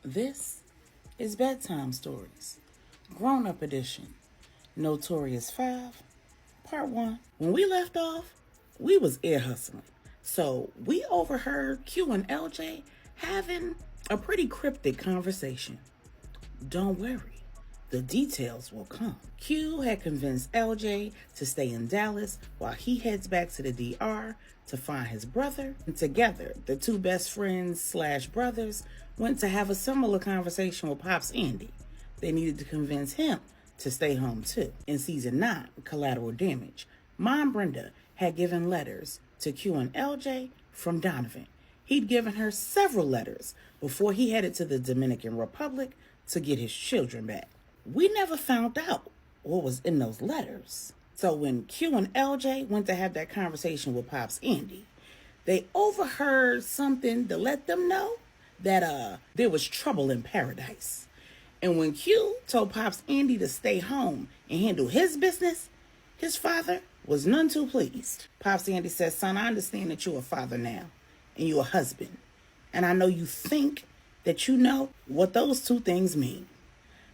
This is Bedtime Stories, Grownup Edition, Notorious Five, Part 1. When we left off, we was ear hustling. So we overheard Q and LJ having a pretty cryptic conversation. Don't worry, the details will come. Q had convinced LJ to stay in Dallas while he heads back to the DR to find his brother. And together, the two best friends slash brothers went to have a similar conversation with Pops Andy. They needed to convince him to stay home too. In season 9, Collateral Damage, Mom Brenda had given letters to Q and LJ from Donovan. He'd given her several letters before he headed to the Dominican Republic to get his children back. We never found out what was in those letters. So when Q and LJ went to have that conversation with Pops Andy, they overheard something to let them know that there was trouble in paradise. And when Q told Pops Andy to stay home and handle his business, his father was none too pleased. Pops Andy said, "Son, I understand that you're a father now and you're a husband. And I know you think that you know what those two things mean.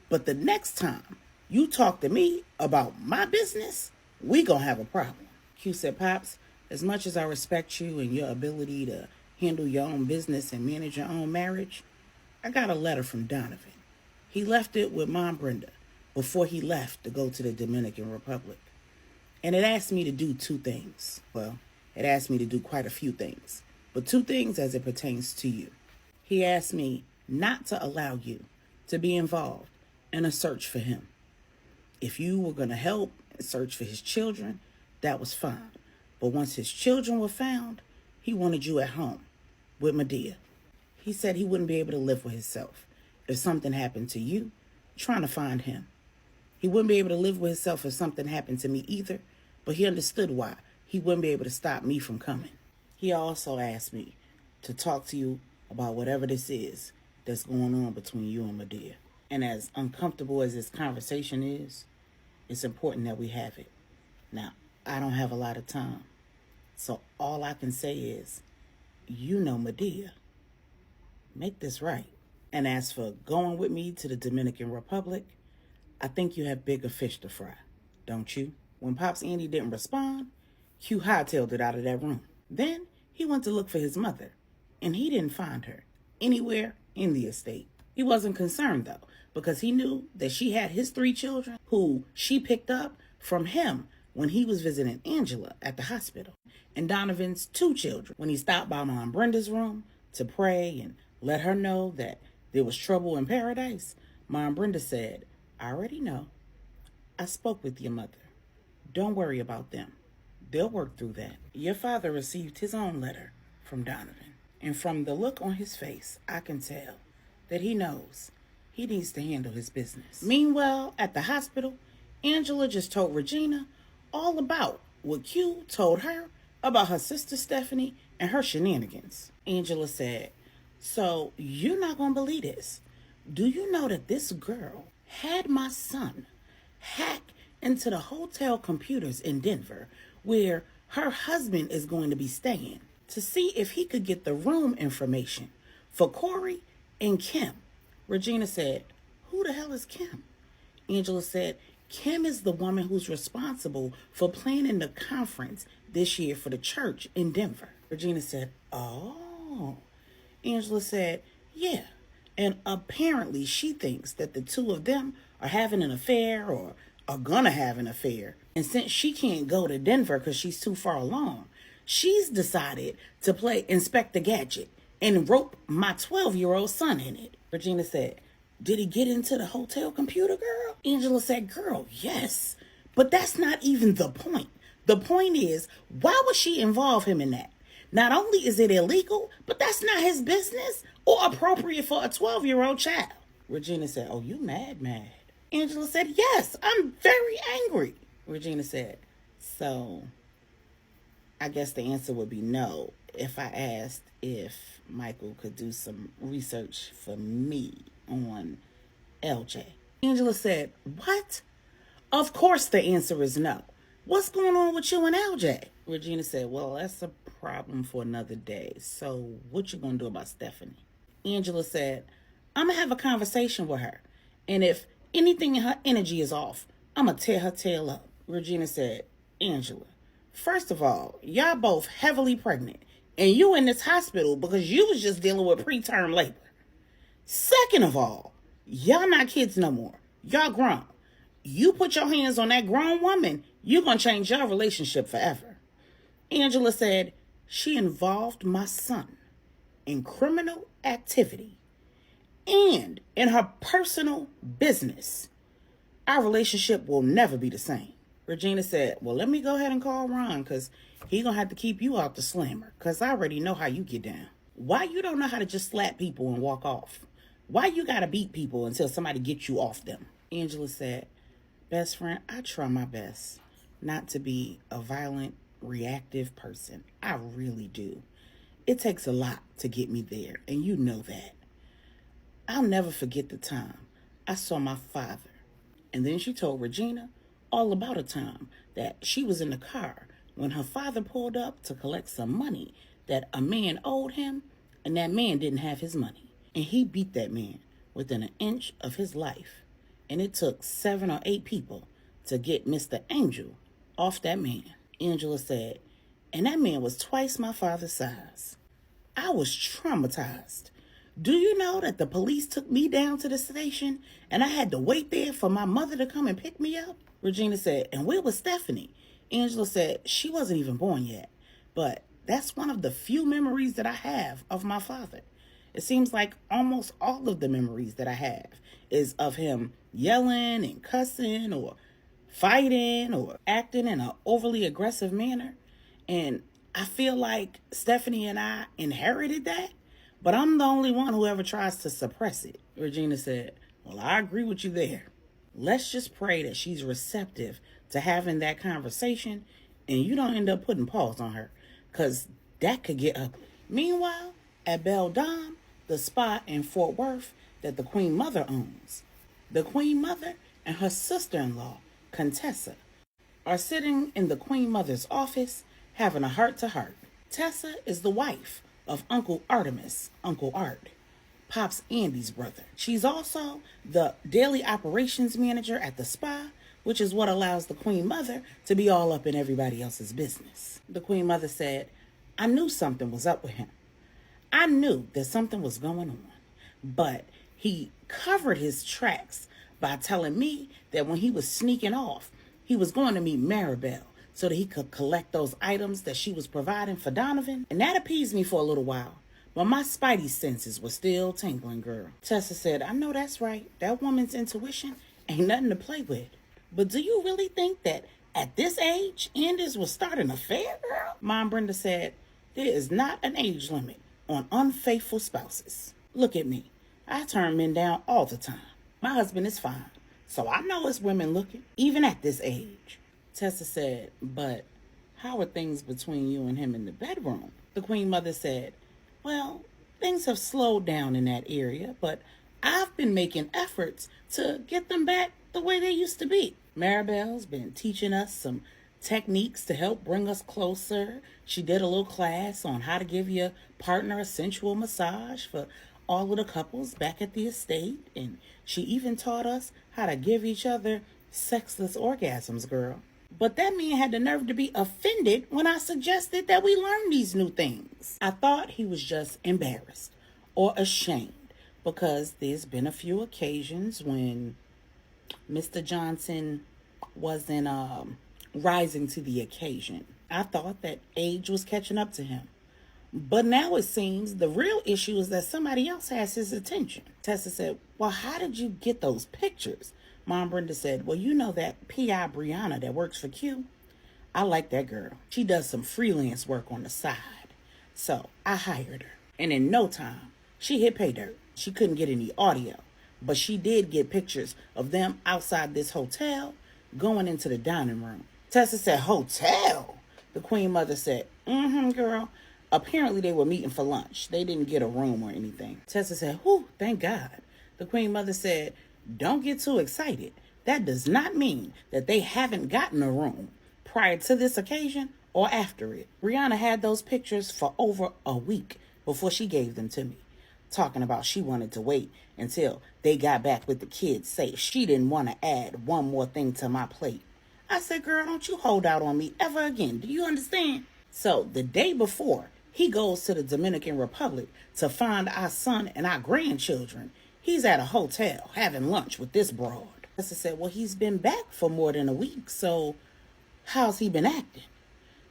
But the next time you talk to me about my business, we gonna have a problem." Q said, "Pops, as much as I respect you and your ability to handle your own business and manage your own marriage, I got a letter from Donovan. He left it with Mom Brenda before he left to go to the Dominican Republic. And it asked me to do two things. Well, it asked me to do quite a few things, but two things as it pertains to you. He asked me not to allow you to be involved in a search for him. If you were going to help and search for his children, that was fine. But once his children were found, he wanted you at home with Medea. He said he wouldn't be able to live with himself if something happened to you trying to find him. He wouldn't be able to live with himself if something happened to me either, but he understood why he wouldn't be able to stop me from coming. He also asked me to talk to you about whatever this is that's going on between you and Medea. And as uncomfortable as this conversation is, it's important that we have it. Now, I don't have a lot of time, so all I can say is, you know Medea. Make this right. And as for going with me to the Dominican Republic, I think you have bigger fish to fry, don't you?" When Pops Andy didn't respond, Q hightailed it out of that room. Then he went to look for his mother, and he didn't find her anywhere in the estate. He wasn't concerned, though, because he knew that she had his 3 children who she picked up from him when he was visiting Angela at the hospital, and Donovan's 2 children when he stopped by Mom Brenda's room to pray and let her know that there was trouble in paradise. Mom Brenda said, "I already know. I spoke with your mother. Don't worry about them. They'll work through that." Your father received his own letter from Donovan, and from the look on his face, I can tell that he knows he needs to handle his business. Meanwhile, at the hospital, Angela just told Regina all about what Q told her about her sister Stephanie and her shenanigans. Angela said, "So you're not going to believe this. Do you know that this girl had my son hack into the hotel computers in Denver where her husband is going to be staying to see if he could get the room information for Corey and Kim?" Regina said, "Who the hell is Kim?" Angela said, "Kim is the woman who's responsible for planning the conference this year for the church in Denver." Regina said, "Oh." Angela said, "Yeah. And apparently she thinks that the two of them are having an affair or are gonna have an affair. And since she can't go to Denver because she's too far along, she's decided to play Inspector Gadget and rope my 12-year-old son in it." Regina said, "Did he get into the hotel computer, girl?" Angela said, "Girl, yes. But that's not even the point. The point is, why would she involve him in that? Not only is it illegal, but that's not his business or appropriate for a 12-year-old child." Regina said, "Oh, you mad. Angela said, "Yes, I'm very angry." Regina said, "So I guess the answer would be no if I asked if Michael could do some research for me on LJ." Angela said, "What? Of course the answer is no. What's going on with you and LJ?" Regina said, "Well, that's a problem for another day. So what you gonna do about Stephanie?" Angela said, I'm going to have a conversation with her. And if anything in her energy is off, I'm going to tear her tail up. Regina said, Angela, first of all, y'all both heavily pregnant. And you in this hospital because you was just dealing with preterm labor. Second of all, y'all not kids no more. Y'all grown. You put your hands on that grown woman, you're going to change your relationship forever. Angela said, she involved my son in criminal activity and in her personal business. Our relationship will never be the same. Regina said, well, let me go ahead and call Ron because he going to have to keep you out the slammer because I already know how you get down. Why you don't know how to just slap people and walk off? Why you got to beat people until somebody gets you off them? Angela said, best friend, I try my best not to be a violent, reactive person. I really do. It takes a lot to get me there, and you know that. I'll never forget the time I saw my father. And then she told Regina all about a time that she was in the car when her father pulled up to collect some money that a man owed him, and that man didn't have his money. And he beat that man within an inch of his life. And it took 7 or 8 people to get Mr. Angel off that man. Angela said, and that man was twice my father's size. I was traumatized. Do you know that the police took me down to the station and I had to wait there for my mother to come and pick me up? Regina said, and where was Stephanie? Angela said, she wasn't even born yet. But that's one of the few memories that I have of my father. It seems like almost all of the memories that I have is of him yelling and cussing or fighting or acting in an overly aggressive manner. And I feel like Stephanie and I inherited that, but I'm the only one who ever tries to suppress it. Regina said, well, I agree with you there. Let's just pray that she's receptive to having that conversation and you don't end up putting paws on her, because that could get ugly. Meanwhile, at Bedtime, the spa in Fort Worth that the Queen Mother owns, the Queen Mother and her sister-in-law, Contessa, are sitting in the Queen Mother's office having a heart-to-heart. Tessa is the wife of Uncle Artemis, Uncle Art, Pops Andy's brother. She's also the daily operations manager at the spa, which is what allows the Queen Mother to be all up in everybody else's business. The Queen Mother said, I knew something was up with him. I knew that something was going on, but he covered his tracks by telling me that when he was sneaking off, he was going to meet Maribel so that he could collect those items that she was providing for Donovan. And that appeased me for a little while, but my spidey senses were still tingling, girl. Tessa said, I know that's right. That woman's intuition ain't nothing to play with. But do you really think that at this age, Anders was starting an affair, girl? Mom Brenda said, there is not an age limit on unfaithful spouses. Look at me. I turn men down all the time. My husband is fine, so I know it's women looking, even at this age. Tessa said, but how are things between you and him in the bedroom? The Queen Mother said, well, things have slowed down in that area, but I've been making efforts to get them back the way they used to be. Maribel's been teaching us some techniques to help bring us closer. She did a little class on how to give your partner a sensual massage for all of the couples back at the estate. And she even taught us how to give each other sexless orgasms, girl. But that man had the nerve to be offended when I suggested that we learn these new things. I thought he was just embarrassed or ashamed because there's been a few occasions when Mr. Johnson wasn't rising to the occasion. I thought that age was catching up to him. But now it seems the real issue is that somebody else has his attention. Tessa said, well, how did you get those pictures? Mom Brenda said, well, you know that P.I. Brianna that works for Q? I like that girl. She does some freelance work on the side. So I hired her. And in no time, she hit pay dirt. She couldn't get any audio. But she did get pictures of them outside this hotel going into the dining room. Tessa said, hotel? The Queen Mother said, girl. Apparently they were meeting for lunch. They didn't get a room or anything. Tessa said, whew, thank God. The Queen Mother said, don't get too excited. That does not mean that they haven't gotten a room prior to this occasion or after it. Brianna had those pictures for over a week before she gave them to me. talking about she wanted to wait until they got back with the kids safe. She didn't want to add one more thing to my plate. I said, girl, don't you hold out on me ever again. Do you understand? So the day before he goes to the Dominican Republic to find our son and our grandchildren, he's at a hotel having lunch with this broad. I said, well, he's been back for more than a week, so how's he been acting?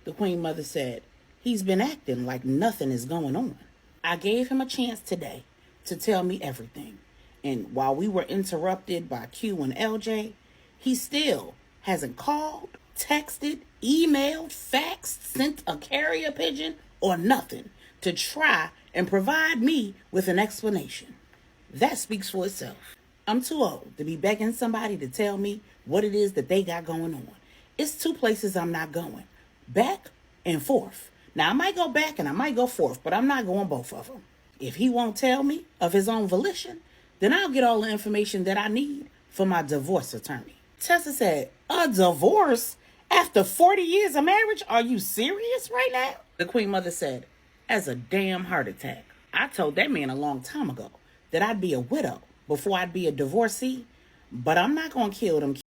The Queen Mother said, he's been acting like nothing is going on. I gave him a chance today to tell me everything. And while we were interrupted by Q and LJ, he still hasn't called, texted, emailed, faxed, sent a carrier pigeon, or nothing to try and provide me with an explanation. That speaks for itself. I'm too old to be begging somebody to tell me what it is that they got going on. It's two places I'm not going. Back and forth. Now, I might go back and I might go forth, but I'm not going both of them. If he won't tell me of his own volition, then I'll get all the information that I need for my divorce attorney. Tessa said, a divorce? After 40 years of marriage? Are you serious right now? The Queen Mother said, as a damn heart attack. I told that man a long time ago that I'd be a widow before I'd be a divorcee, but I'm not going to kill them